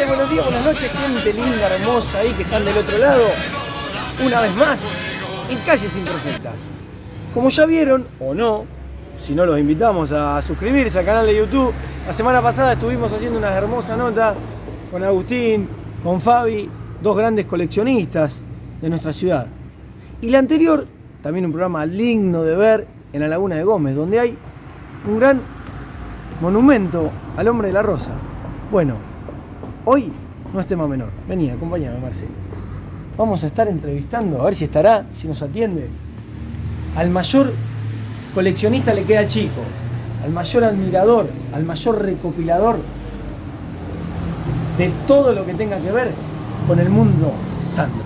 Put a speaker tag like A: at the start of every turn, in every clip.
A: tardes, buenos días, buenas noches, gente linda, hermosa ahí que están del otro lado. Una vez más, en Calles Imperfectas. Como ya vieron, o no, si no los invitamos a suscribirse al canal de YouTube. La semana pasada estuvimos haciendo una hermosa nota con Agustín, con Fabi, dos grandes coleccionistas de nuestra ciudad. Y la anterior, también un programa digno de ver en la Laguna de Gómez, donde hay un gran monumento al hombre de la rosa. Bueno, hoy no es tema menor. Vení, acompáñame, Marcelo. Vamos a estar entrevistando, a ver si estará, si nos atiende, al mayor coleccionista le queda chico, al mayor admirador, al mayor recopilador de todo lo que tenga que ver con el mundo Sandro.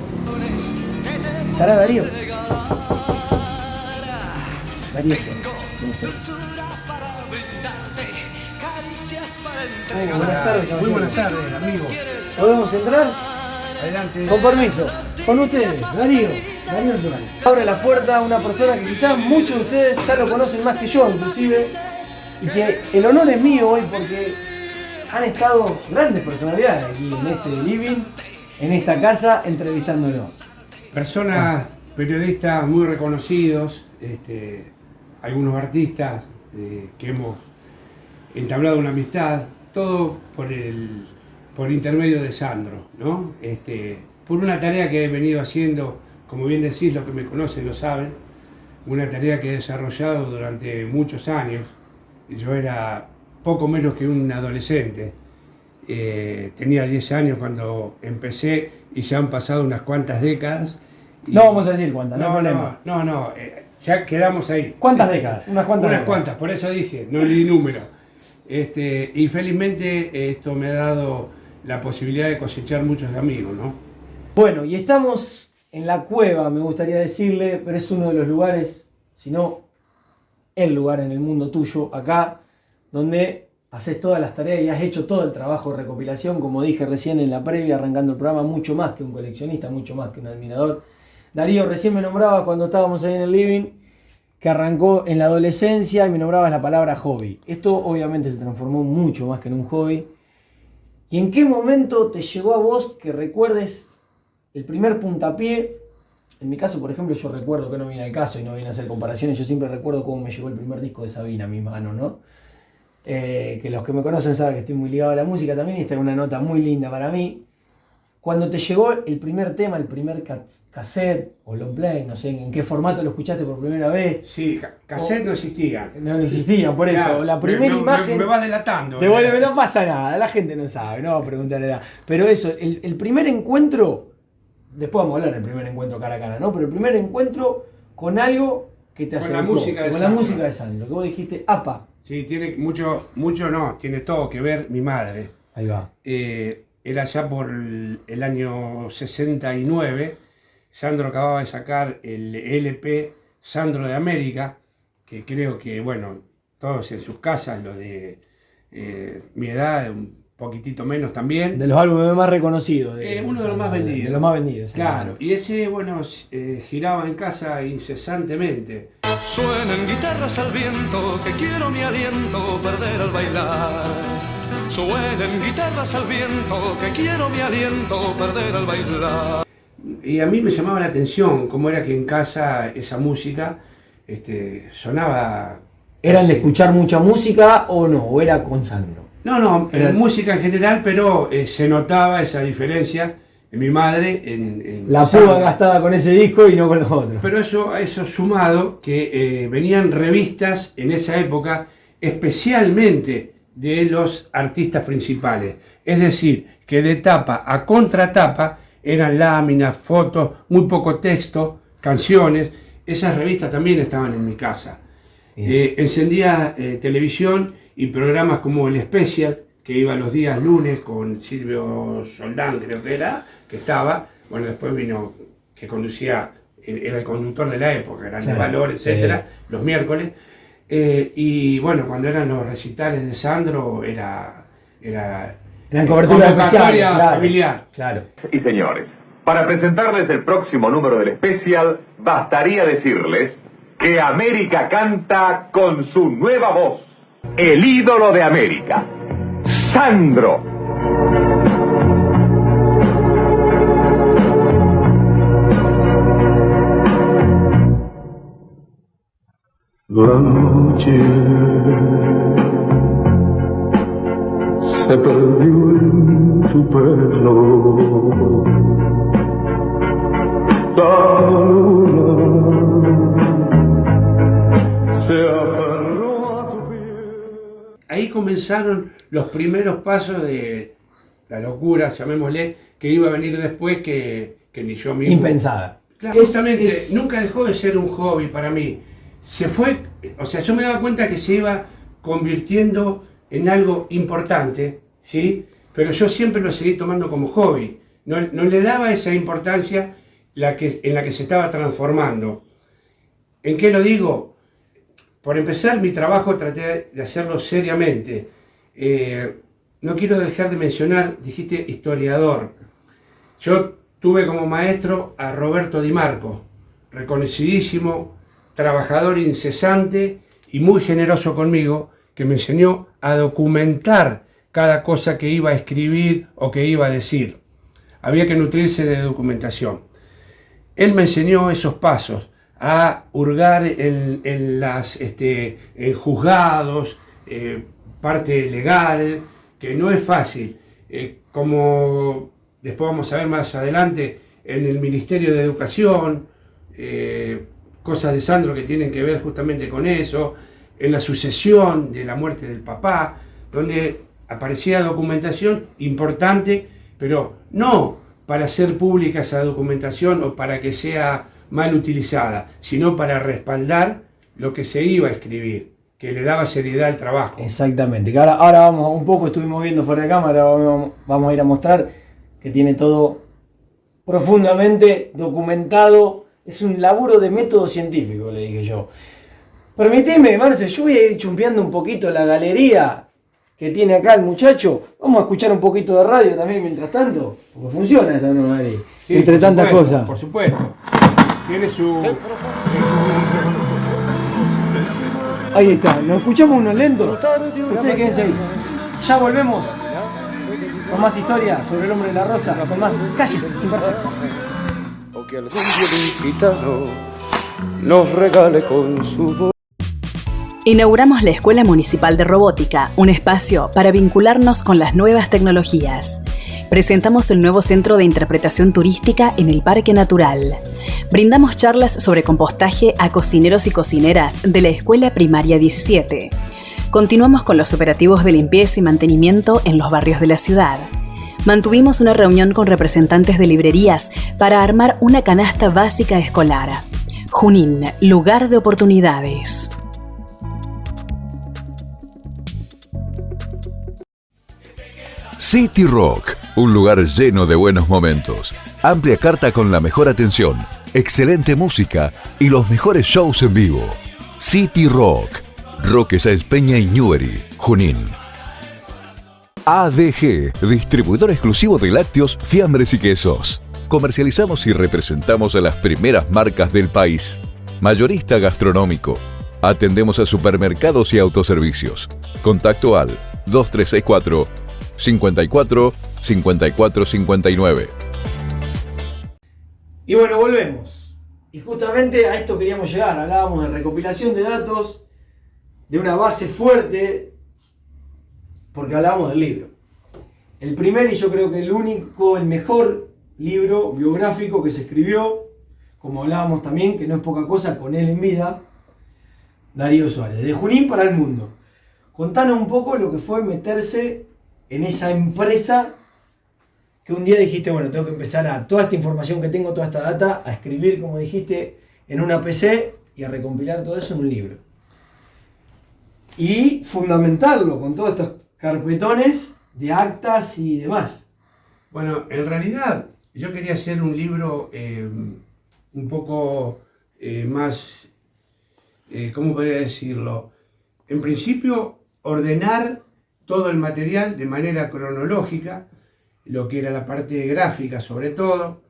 A: ¿Estará Darío? Darío sí. Buenas tardes,
B: muy buenas tardes, amigos.
A: ¿Podemos entrar?
B: Adelante.
A: Con permiso. Con ustedes, Darío Durán. Abre la puerta a una persona que quizás muchos de ustedes ya lo conocen más que yo, inclusive, y que el honor es mío hoy porque han estado grandes personalidades aquí en este living, en esta casa, entrevistándolo.
B: Personas, periodistas muy reconocidos, algunos artistas que hemos entablado una amistad, todo por intermedio de Sandro, ¿no? Por una tarea que he venido haciendo, como bien decís, los que me conocen lo saben, una tarea que he desarrollado durante muchos años. Yo era poco menos que un adolescente, tenía 10 años cuando empecé y ya han pasado unas cuantas décadas.
A: No vamos a decir cuántas, no hay problema.
B: No, ya quedamos ahí.
A: ¿Cuántas décadas? Unas cuantas.
B: Por eso dije, no le di número. Y felizmente esto me ha dado la posibilidad de cosechar muchos amigos, ¿no?
A: Bueno, y estamos en la cueva, me gustaría decirle, pero es uno de los lugares, si no el lugar en el mundo tuyo, acá, donde haces todas las tareas y has hecho todo el trabajo de recopilación, como dije recién en la previa, arrancando el programa, mucho más que un coleccionista, mucho más que un admirador. Darío, recién me nombraba cuando estábamos ahí en el living, que arrancó en la adolescencia y me nombrabas la palabra hobby. Esto obviamente se transformó mucho más que en un hobby. ¿Y en qué momento te llegó a vos que recuerdes el primer puntapié? En mi caso, por ejemplo, yo recuerdo que no viene al caso y no viene a hacer comparaciones. Yo siempre recuerdo cómo me llegó el primer disco de Sabina a mi mano, ¿no? Que los que me conocen saben que estoy muy ligado a la música también y esta es una nota muy linda para mí. Cuando te llegó el primer tema, el primer cassette o long play, no sé en qué formato lo escuchaste por primera vez.
B: Sí, cassette no existía.
A: No existía, por eso.
B: Claro,
A: la primera imagen.
B: Me vas delatando.
A: No pasa nada, la gente no sabe, no va a preguntar la edad. Pero eso, el primer encuentro, después vamos a hablar del primer encuentro cara a cara, ¿no? Pero el primer encuentro con algo que te acercó. Con la música de Sandro, que vos dijiste, apa.
B: Sí, tiene tiene todo que ver mi madre.
A: Ahí va.
B: Era ya por el año 69, Sandro acababa de sacar el LP Sandro de América, que creo que, bueno, todos en sus casas, los de mi edad, un poquitito menos también.
A: De los álbumes más reconocidos.
B: Uno de los más vendidos.
A: De los más vendidos.
B: Claro, y ese, bueno, giraba en casa incesantemente.
C: Suenan guitarras al viento, que quiero mi aliento perder al bailar. Suenan guitarras al viento, que quiero mi aliento perder al bailar.
B: Y a mí me llamaba la atención cómo era que en casa esa música sonaba...
A: ¿Eran de escuchar mucha música o no? ¿O era con Sandro?
B: No, música en general, pero se notaba esa diferencia en mi madre. En
A: la púa gastada con ese disco y no con los otros.
B: Pero eso sumado, que venían revistas en esa época, especialmente de los artistas principales. Es decir, que de tapa a contratapa eran láminas, fotos, muy poco texto, canciones. Esas revistas también estaban en mi casa. Encendía televisión y programas como El Especial, que iba los días lunes con Silvio Soldán, creo que era, que estaba. Bueno, después vino, que conducía, era el conductor de la época, Grandes Valores, etcétera, los miércoles. Y bueno, cuando eran los recitales de Sandro, eran
A: cobertura especial,
B: familiar.
A: Claro.
D: Y señores, para presentarles el próximo número del especial, bastaría decirles que América canta con su nueva voz. El ídolo de América, Sandro.
C: noche se perdió en tu pelo. La luna se aferró a tu piel.
B: Ahí comenzaron los primeros pasos de la locura, llamémosle, que iba a venir después que ni yo mismo.
A: Impensada.
B: Claro, justamente, nunca dejó de ser un hobby para mí. Se fue, o sea, yo me daba cuenta que se iba convirtiendo en algo importante, ¿sí? Pero yo siempre lo seguí tomando como hobby. No le daba esa importancia en la que se estaba transformando. ¿En qué lo digo? Por empezar, mi trabajo traté de hacerlo seriamente. No quiero dejar de mencionar, dijiste historiador. Yo tuve como maestro a Roberto Di Marco, reconocidísimo, trabajador incesante y muy generoso conmigo, que me enseñó a documentar cada cosa que iba a escribir o que iba a decir. Había que nutrirse de documentación. Él me enseñó esos pasos, a hurgar en juzgados, parte legal, que no es fácil. Como después vamos a ver más adelante, en el Ministerio de Educación, cosas de Sandro que tienen que ver justamente con eso, en la sucesión de la muerte del papá, donde aparecía documentación importante, pero no para hacer pública esa documentación o para que sea mal utilizada, sino para respaldar lo que se iba a escribir, que le daba seriedad al trabajo.
A: Exactamente, que ahora vamos un poco, estuvimos viendo fuera de cámara, vamos a ir a mostrar que tiene todo profundamente documentado. Es un laburo de método científico, le dije yo. Permitime, Marce, yo voy a ir chumpeando un poquito la galería que tiene acá el muchacho. Vamos a escuchar un poquito de radio también mientras tanto, porque funciona esta nueva ley, sí, entre tantas cosas.
B: Por supuesto, tiene su...
A: Ahí está, nos escuchamos unos lentos. Ustedes quédense ahí. Ya volvemos con más historia sobre el hombre de la rosa, con más calles imperfectas.
E: O que algún violín gitano nos regale con su voz.
F: Inauguramos la Escuela Municipal de Robótica, un espacio para vincularnos con las nuevas tecnologías. Presentamos el nuevo Centro de Interpretación Turística en el Parque Natural. Brindamos charlas sobre compostaje a cocineros y cocineras de la Escuela Primaria 17. Continuamos con los operativos de limpieza y mantenimiento en los barrios de la ciudad. Mantuvimos una reunión con representantes de librerías para armar una canasta básica escolar. Junín, lugar de oportunidades.
G: City Rock, un lugar lleno de buenos momentos, amplia carta con la mejor atención, excelente música y los mejores shows en vivo. City Rock, Roque Sáenz Peña y Newbery, Junín. ADG, distribuidor exclusivo de lácteos, fiambres y quesos. Comercializamos y representamos a las primeras marcas del país. Mayorista gastronómico. Atendemos a supermercados y autoservicios. Contacto al 2364 54 54 59.
A: Y bueno, volvemos. Y justamente a esto queríamos llegar. Hablábamos de recopilación de datos, de una base fuerte, porque hablábamos del libro. El primer y yo creo que el único, el mejor libro biográfico que se escribió, como hablábamos también, que no es poca cosa, con él en vida, Darío Suárez, de Junín para el mundo. Contanos un poco lo que fue meterse en esa empresa que un día dijiste, bueno, tengo que empezar a toda esta información que tengo, toda esta data, a escribir, como dijiste, en una PC y a recompilar todo eso en un libro. Y fundamentarlo con todos estos carpetones de actas y demás.
B: Bueno, en realidad yo quería hacer un libro un poco más, ¿cómo podría decirlo? En principio, ordenar todo el material de manera cronológica, lo que era la parte gráfica sobre todo,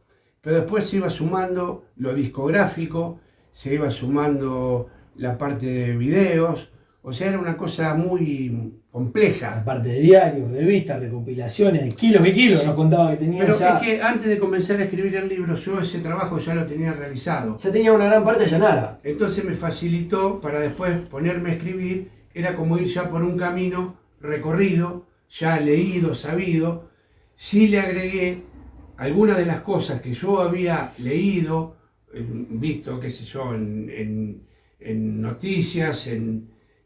B: pero después se iba sumando lo discográfico, se iba sumando la parte de videos, O sea, era una cosa muy compleja.
A: Aparte de diarios, revistas, recopilaciones, de kilos y kilos, nos contaba que tenía.
B: Pero
A: ya,
B: es que antes de comenzar a escribir el libro, yo ese trabajo ya lo tenía realizado.
A: ya tenía una gran parte allanada.
B: Entonces me facilitó para después ponerme a escribir, era como ir ya por un camino recorrido, ya leído, sabido. Sí le agregué algunas de las cosas que yo había leído, visto, qué sé yo, en noticias,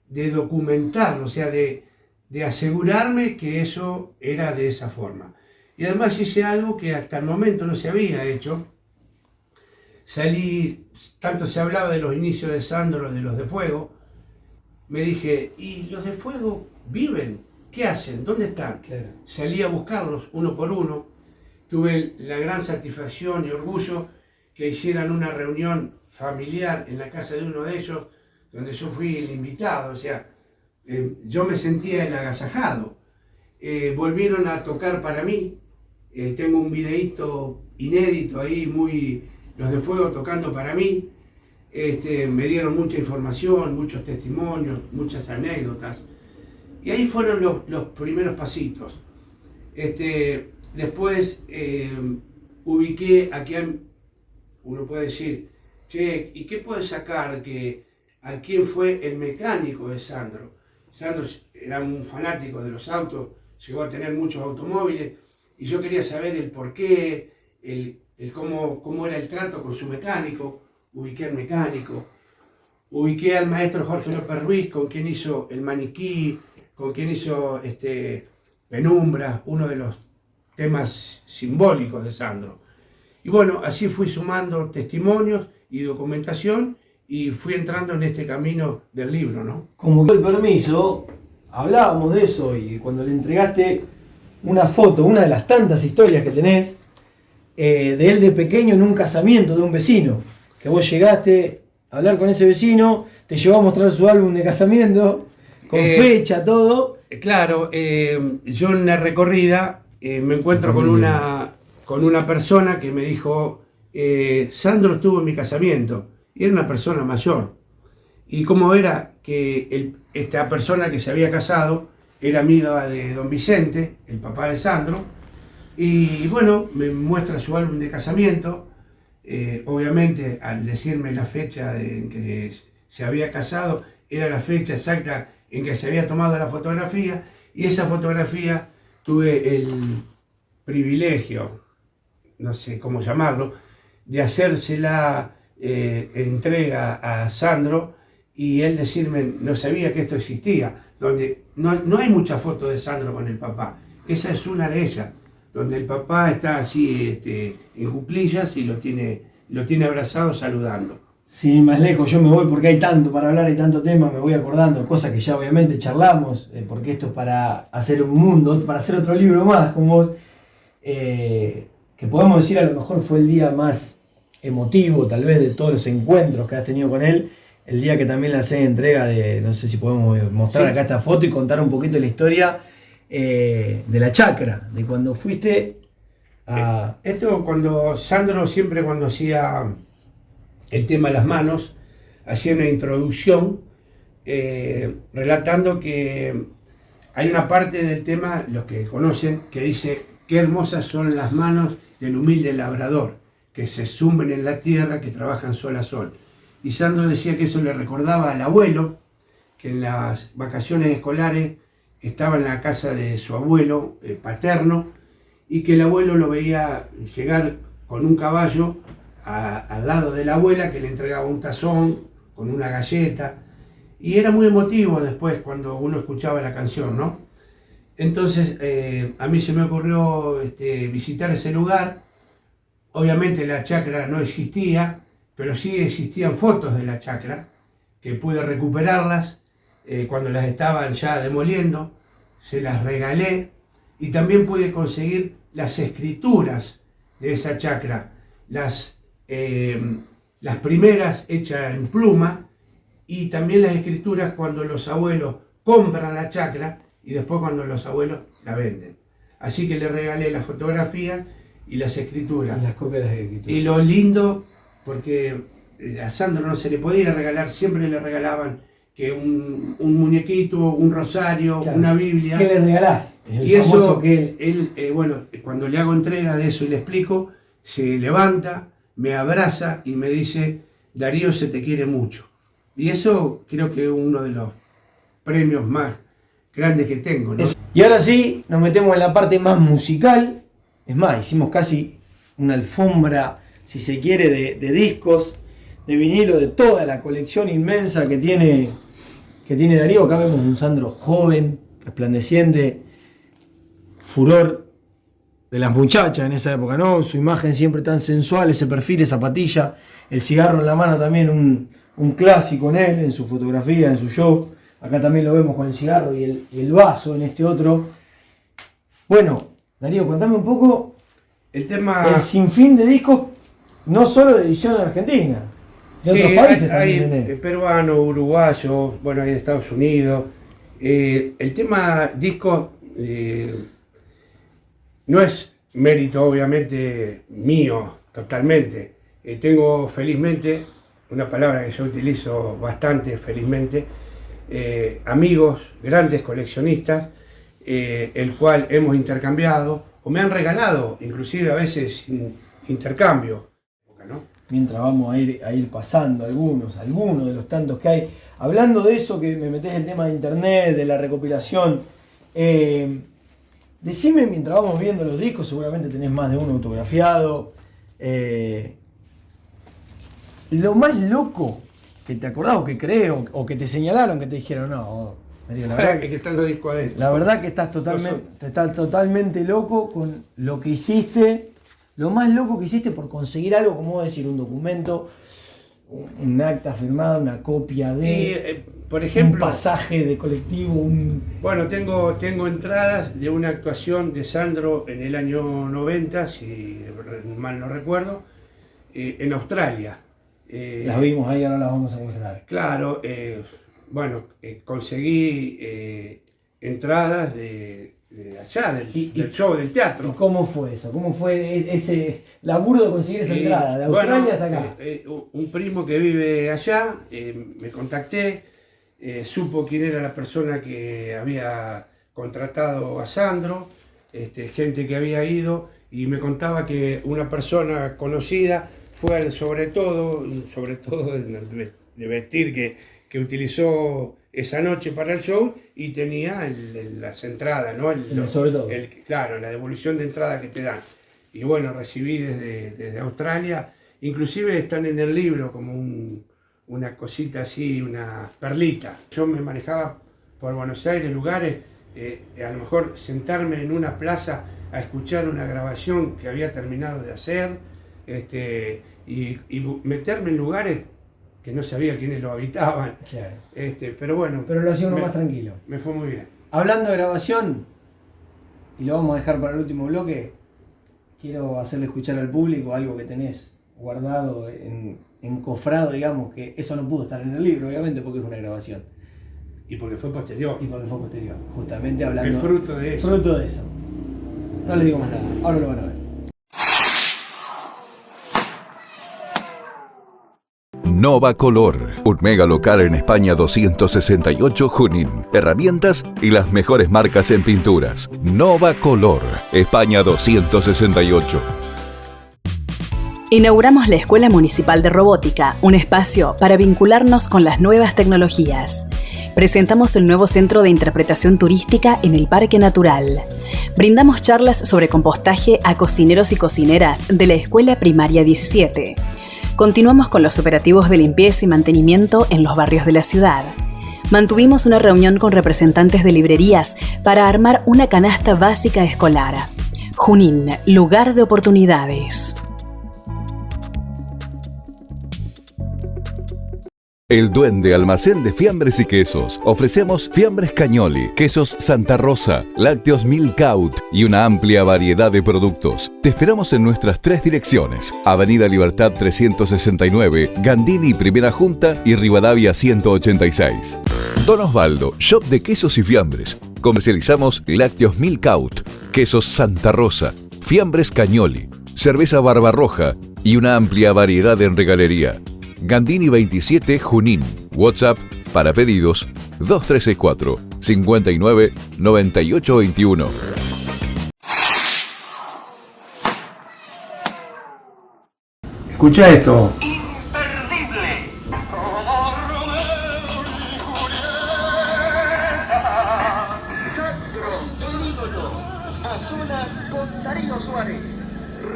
B: de documentarlo, o sea, de asegurarme que eso era de esa forma. Y además hice algo que hasta el momento no se había hecho. Salí, tanto se hablaba de los inicios de Sandro, de los de Fuego, me dije, ¿y los de Fuego viven? ¿Qué hacen? ¿Dónde están?
A: Claro.
B: Salí a buscarlos uno por uno. Tuve la gran satisfacción y orgullo que hicieran una reunión familiar en la casa de uno de ellos, donde yo fui el invitado, o sea, yo me sentía el agasajado. Volvieron a tocar para mí, tengo un videíto inédito ahí, los de Fuego tocando para mí, me dieron mucha información, muchos testimonios, muchas anécdotas, y ahí fueron los primeros pasitos. Después ubiqué a quien uno puede decir, che, ¿y qué puede sacar a quién fue el mecánico de Sandro? Sandro era un fanático de los autos, llegó a tener muchos automóviles, y yo quería saber el porqué, cómo era el trato con su mecánico. Ubiqué al mecánico, ubiqué al maestro Jorge López Ruiz, con quien hizo El Maniquí, con quien hizo Penumbra, uno de los temas simbólicos de Sandro. Y bueno, así fui sumando testimonios y documentación y fui entrando en este camino del libro, ¿no?
A: Como que el permiso, hablábamos de eso y cuando le entregaste una foto, una de las tantas historias que tenés, de él de pequeño en un casamiento de un vecino, que vos llegaste a hablar con ese vecino, te llevó a mostrar su álbum de casamiento, con fecha, todo.
B: Claro, yo en la recorrida me encuentro con una persona que me dijo, Sandro estuvo en mi casamiento, y era una persona mayor. Y como era que esta persona que se había casado era amiga de don Vicente, el papá de Sandro, y bueno, me muestra su álbum de casamiento. Obviamente, al decirme la fecha en que se había casado, era la fecha exacta en que se había tomado la fotografía, y esa fotografía tuve el privilegio, no sé cómo llamarlo, de hacérsela entrega a Sandro, y él decirme, no sabía que esto existía, donde no hay muchas fotos de Sandro con el papá. Esa es una de ellas, donde el papá está así en cuclillas y lo tiene abrazado saludando.
A: Sin más lejos, yo me voy porque hay tanto para hablar, hay tanto tema, me voy acordando, cosas que ya obviamente charlamos, porque esto es para hacer un mundo, para hacer otro libro más, como vos, que podemos decir a lo mejor fue el día más emotivo, tal vez, de todos los encuentros que has tenido con él, el día que también le haces entrega de, no sé si podemos mostrar acá esta foto y contar un poquito la historia de la chacra, de cuando fuiste a...
B: Esto cuando Sandro, siempre cuando hacía el tema de las manos, hacía una introducción relatando que hay una parte del tema, los que conocen, que dice, qué hermosas son las manos del humilde labrador, que se sumen en la tierra, que trabajan sol a sol. Y Sandro decía que eso le recordaba al abuelo, que en las vacaciones escolares estaba en la casa de su abuelo paterno, y que el abuelo lo veía llegar con un caballo al lado de la abuela, que le entregaba un tazón con una galleta, y era muy emotivo después cuando uno escuchaba la canción, ¿no? Entonces a mí se me ocurrió visitar ese lugar. Obviamente la chacra no existía, pero sí existían fotos de la chacra, que pude recuperarlas cuando las estaban ya demoliendo, se las regalé, y también pude conseguir las escrituras de esa chacra, las primeras hechas en pluma, y también las escrituras cuando los abuelos compran la chacra y después cuando los abuelos la venden. Así que le regalé las fotografías y las escrituras.
A: Las copias de las escrituras.
B: Y lo lindo, porque a Sandro no se le podía regalar, siempre le regalaban que un muñequito, un rosario,
A: Claro.
B: una Biblia.
A: ¿Qué le regalás? El
B: Y
A: famoso
B: eso,
A: que
B: él, bueno, cuando le hago entrega de eso y le explico, se levanta, me abraza y me dice, Darío, se te quiere mucho. Y eso creo que es uno de los premios más grandes que tengo, ¿no?
A: Y ahora sí, nos metemos en la parte más musical. Es más, hicimos casi una alfombra, si se quiere, de discos, de vinilo, de toda la colección inmensa que tiene Darío. Acá vemos un Sandro joven, resplandeciente, furor de las muchachas en esa época, ¿no? Su imagen siempre tan sensual, ese perfil, esa patilla, el cigarro en la mano también, un clásico en él, en su fotografía, en su show. Acá también lo vemos con el cigarro y el vaso en este otro. Bueno, Darío, contame un poco
B: El tema...
A: el sinfín de discos, no solo de edición argentina, de otros países también tenés.
B: Peruano, uruguayo, bueno, hay de Estados Unidos. El tema discos no es mérito, obviamente, mío, totalmente. Tengo felizmente, una palabra que yo utilizo bastante, felizmente, amigos, grandes coleccionistas, el cual hemos intercambiado, o me han regalado, inclusive a veces sin intercambio, ¿no?
A: Mientras vamos a ir pasando algunos de los tantos que hay. Hablando de eso, que me metés el tema de internet, de la recopilación, decime, mientras vamos viendo los discos, seguramente tenés más de uno autografiado, lo más loco que te acordás o que crees o que te señalaron, que te dijeron, no, Darío, la verdad
B: que están los discos adentro.
A: La verdad que estás totalmente loco con lo que hiciste, lo más loco que hiciste por conseguir algo, como decir, un documento, un acta firmada, una copia de,
B: por ejemplo,
A: un pasaje de colectivo,
B: Bueno, tengo entradas de una actuación de Sandro en el año 90, si mal no recuerdo, en Australia.
A: Las vimos ahí, ahora las vamos a mostrar.
B: Claro, bueno, conseguí entradas de allá, del show, del teatro.
A: ¿Y cómo fue eso? ¿Cómo fue ese laburo de conseguir esa entrada, de Australia hasta acá?
B: Un primo que vive allá, me contacté, supo quién era la persona que había contratado a Sandro, gente que había ido, y me contaba que una persona conocida fue sobre todo de vestir que utilizó esa noche para el show y tenía las entradas, ¿no?
A: Sobre todo.
B: Claro, la devolución de entrada que te dan. Y bueno, recibí desde Australia, inclusive están en el libro como una cosita así, una perlita. Yo me manejaba por Buenos Aires, lugares, a lo mejor sentarme en una plaza a escuchar una grabación que había terminado de hacer, y meterme en lugares que no sabía quiénes lo habitaban.
A: Claro.
B: Pero bueno.
A: Pero lo hacía uno más tranquilo.
B: Me fue muy bien.
A: Hablando de grabación, y lo vamos a dejar para el último bloque, quiero hacerle escuchar al público algo que tenés guardado, encofrado, digamos, que eso no pudo estar en el libro, obviamente, porque es una grabación.
B: Y porque fue posterior.
A: Justamente hablando.
B: El fruto de eso.
A: Fruto de eso. No les digo más nada, ahora lo van a ver.
G: Nova Color, un mega local en España 268 Junín. Herramientas y las mejores marcas en pinturas. Nova Color, España 268.
F: Inauguramos la Escuela Municipal de Robótica, un espacio para vincularnos con las nuevas tecnologías. Presentamos el nuevo Centro de Interpretación Turística en el Parque Natural. Brindamos charlas sobre compostaje a cocineros y cocineras de la Escuela Primaria 17. Continuamos con los operativos de limpieza y mantenimiento en los barrios de la ciudad. Mantuvimos una reunión con representantes de librerías para armar una canasta básica escolar. Junín, lugar de oportunidades.
G: El Duende, almacén de fiambres y quesos. Ofrecemos fiambres Cagnoli, quesos Santa Rosa, lácteos Milkout y una amplia variedad de productos. Te esperamos en nuestras 3 direcciones: Avenida Libertad 369, Gandini Primera Junta y Rivadavia 186. Don Osvaldo, shop de quesos y fiambres. Comercializamos lácteos Milkout, quesos Santa Rosa, fiambres Cagnoli, cerveza Barbarroja y una amplia variedad en regalería. Gandini 27 Junín. WhatsApp Para pedidos, 2364 59 98 21.
B: Escucha esto.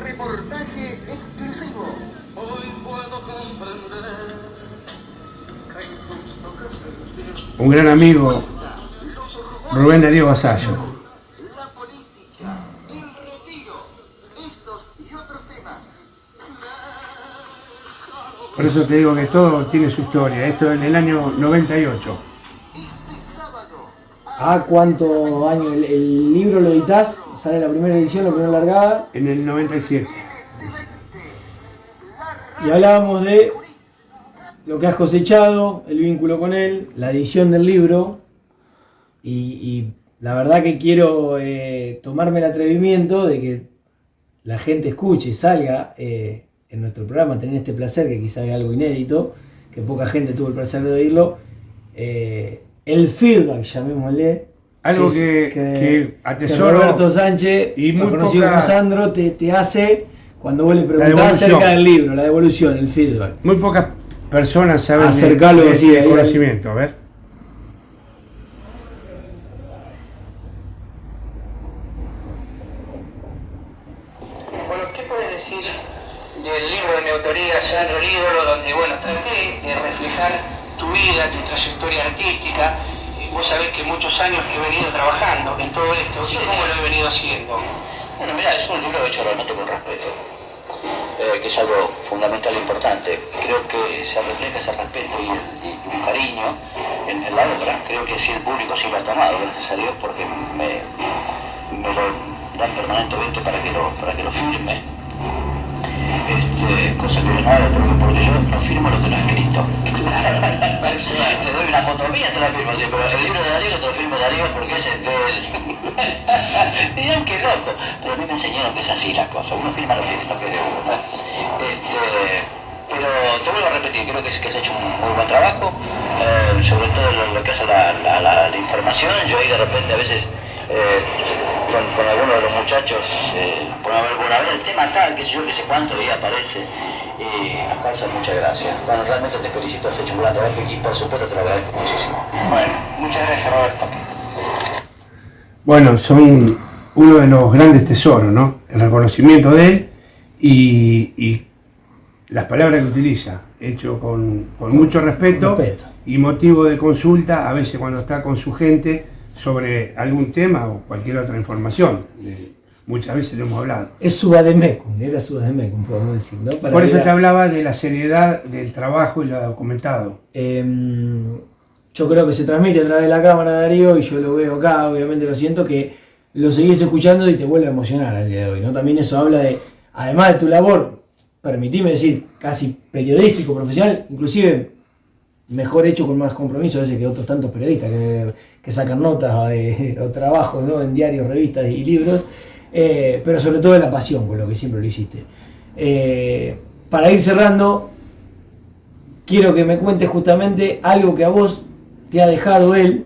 H: Reportaje exclusivo. Hoy puedo comprender que hay justo que sentir.
B: Un gran amigo, Rubén Darío Vasallo.
H: La política, el retiro, estos y otros temas.
B: Por eso te digo que todo tiene su historia. Esto en el año 98.
A: ¿Cuántos años? El libro lo editás? ¿Sale la primera edición, la primera largada?
B: En el 97.
A: Y hablábamos de lo que has cosechado, el vínculo con él, la edición del libro. Y la verdad que quiero tomarme el atrevimiento de que la gente escuche y salga en nuestro programa, tener este placer, que quizá es algo inédito, que poca gente tuvo el placer de oírlo. El feedback, llamémosle.
B: Algo que atesoro.
A: Que Roberto Sánchez,
B: y muy
A: conocido
B: poca,
A: como Sandro, te hace cuando vos le preguntás acerca del libro, la devolución, el feedback.
B: Muy pocas personas saben
A: acercarlo
B: de
A: así,
B: este conocimiento. A ver.
I: Bueno, ¿qué puedes decir del libro de mi autoría, Sandro el ídolo, donde, bueno, traté de reflejar tu vida, tu trayectoria artística? Vos sabés que muchos años que he venido trabajando en todo esto, ¿y cómo lo he venido haciendo?
J: Bueno, mira, es un libro hecho realmente con respeto, que es algo fundamental e importante. Creo que se refleja ese respeto y un cariño en la obra. Creo que sí, el público sí lo ha tomado, gracias a Dios, porque me lo dan permanentemente para que lo firme. Cosa que no hago porque yo no firmo lo que no he escrito. Le doy una foto mía, te la firmo, sí, pero el libro de Darío te lo firmo Darío porque ese es de él. Dirán que loco, pero a mí me enseñaron que es así la cosa, uno firma lo que es de uno, ¿no? Pero te vuelvo a repetir, creo que has hecho un muy buen trabajo, sobre todo lo que hace la información. Yo ahí de repente a veces con algunos de los muchachos, por alguna vez el tema tal, que sé yo, que sé cuánto, y aparece y nos causa mucha gracia. Bueno, realmente te felicito, has hecho un gran trabajo y por supuesto te lo agradezco muchísimo.
I: Bueno, muchas gracias, Roberto.
B: Bueno, son uno de los grandes tesoros, ¿no? El reconocimiento de él y las palabras que utiliza, hecho con mucho respeto y motivo de consulta, a veces cuando está con su gente, sobre algún tema o cualquier otra información. Muchas veces lo hemos hablado.
A: Es su vademecum, era su vademecum, podemos decir, ¿no?
B: Por eso te hablaba de la seriedad del trabajo y lo documentado.
A: Yo creo que se transmite a través de la cámara, Darío, y yo lo veo acá, obviamente lo siento, que lo seguís escuchando y te vuelve a emocionar al día de hoy, ¿no? También eso habla de, además de tu labor, permitime decir, casi periodístico, profesional, inclusive mejor hecho con más compromiso a veces que otros tantos periodistas que sacan notas o trabajos, ¿no? En diarios, revistas y libros, pero sobre todo de la pasión con lo que siempre lo hiciste. Para ir cerrando, quiero que me cuentes justamente algo que a vos te ha dejado él,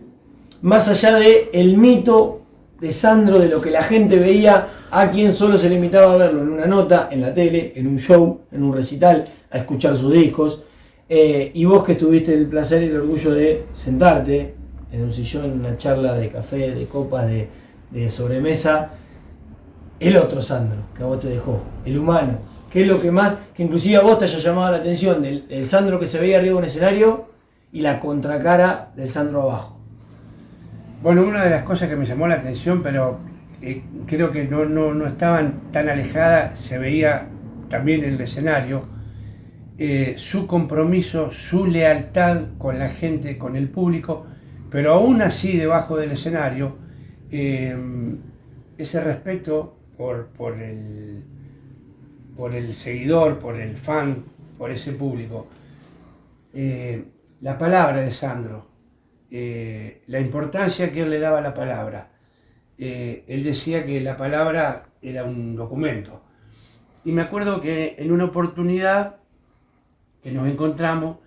A: más allá de el mito de Sandro, de lo que la gente veía, a quien solo se limitaba a verlo en una nota, en la tele, en un show, en un recital, a escuchar sus discos. Y vos que tuviste el placer y el orgullo de sentarte en un sillón, en una charla de café, de copas, de sobremesa, el otro Sandro que a vos te dejó, el humano, que es lo que más, que inclusive a vos te haya llamado la atención del Sandro que se veía arriba de un escenario y la contracara del Sandro abajo.
B: Bueno, una de las cosas que me llamó la atención, pero creo que no estaban tan alejadas, se veía también en el escenario, su compromiso, su lealtad con la gente, con el público, pero aún así debajo del escenario, ese respeto por el seguidor, por el fan, por ese público. La palabra de Sandro, la importancia que él le daba a la palabra. Él decía que la palabra era un documento. Y me acuerdo que en una oportunidad que nos encontramos,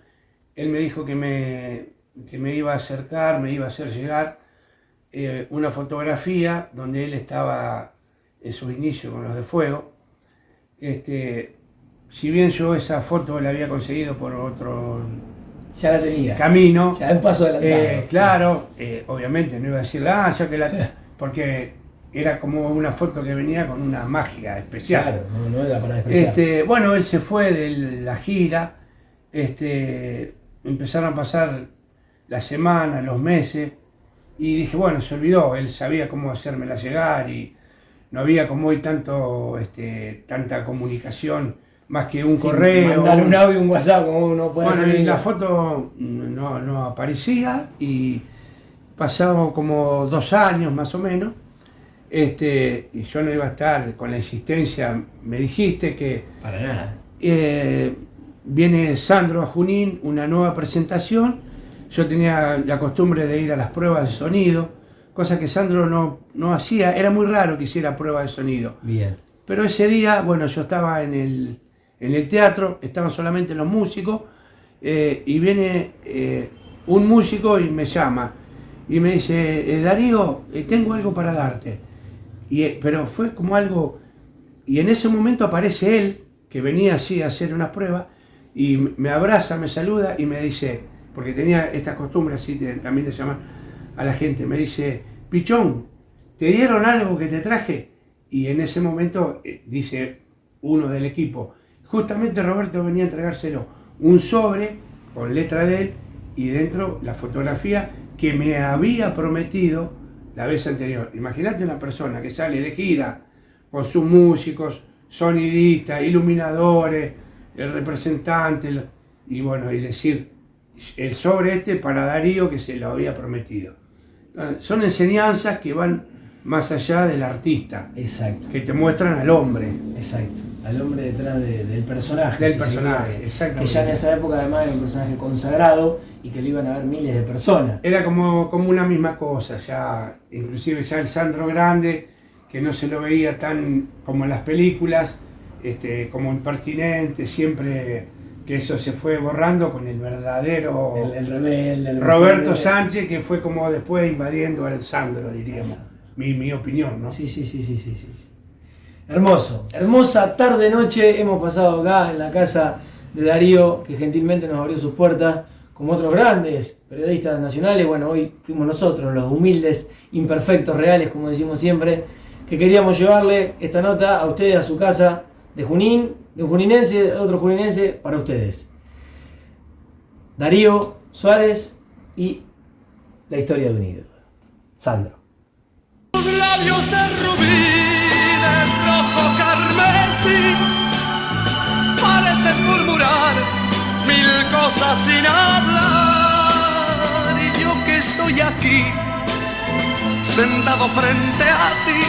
B: él me dijo que me que me iba a acercar, me iba a hacer llegar una fotografía donde él estaba en su inicio con los de Fuego. Si bien yo esa foto la había conseguido por otro
A: ya la tenías.
B: Camino,
A: ya un paso adelantado.
B: Claro, obviamente no iba a decirle, ya que porque era como una foto que venía con una magia especial.
A: Claro, no era para despreciar.
B: Bueno, él se fue de la gira, empezaron a pasar las semanas, los meses, y dije, bueno, se olvidó, él sabía cómo hacérmela llegar y no había como hoy tanta comunicación, más que un correo.
A: Mandar un audio, un WhatsApp, como uno puede hacer.
B: Bueno, la foto no aparecía y pasaban como 2 años más o menos, y yo no iba a estar con la insistencia, me dijiste que...
A: Para nada.
B: Viene Sandro a Junín, una nueva presentación. Yo tenía la costumbre de ir a las pruebas de sonido, cosa que Sandro no hacía, era muy raro que hiciera pruebas de sonido.
A: Bien.
B: Pero ese día, bueno, yo estaba en el teatro, estaban solamente los músicos, y viene un músico y me llama, y me dice, Darío, tengo algo para darte. Pero fue como algo, y en ese momento aparece él, que venía así a hacer unas pruebas, y me abraza, me saluda y me dice, porque tenía esta costumbre así también de llamar a la gente, me dice, Pichón, ¿te dieron algo que te traje? Y en ese momento dice uno del equipo, justamente Roberto venía a entregárselo, un sobre con letra de él y dentro la fotografía que me había prometido la vez anterior. Imagínate una persona que sale de gira con sus músicos, sonidistas, iluminadores, el representante, y bueno, y decir, el sobre para Darío que se lo había prometido. Son enseñanzas que van más allá del artista.
A: Exacto.
B: Que te muestran al hombre.
A: Exacto. Al hombre detrás del personaje.
B: Del personaje, exactamente.
A: Que ya en esa época además era un personaje consagrado y que lo iban a ver miles de personas.
B: Era como una misma cosa, ya, inclusive ya el Sandro Grande, que no se lo veía tan como en las películas, como impertinente, siempre que eso se fue borrando con el verdadero
A: el rebelde,
B: Roberto Sánchez, que fue como después invadiendo al Sandro, diríamos. Mi opinión, ¿no?
A: Sí. Hermoso, hermosa tarde-noche hemos pasado acá en la casa de Darío, que gentilmente nos abrió sus puertas, como otros grandes periodistas nacionales. Bueno, hoy fuimos nosotros, los humildes, imperfectos, reales, como decimos siempre, que queríamos llevarle esta nota a ustedes, a su casa de Junín, de un juninense, de otro juninense, para ustedes. Darío Suárez y la historia de un ídolo. Sandro.
C: Tus labios de rubí, de rojo carmesí, parecen murmurar 1000 cosas sin hablar. Y yo que estoy aquí, sentado frente a ti,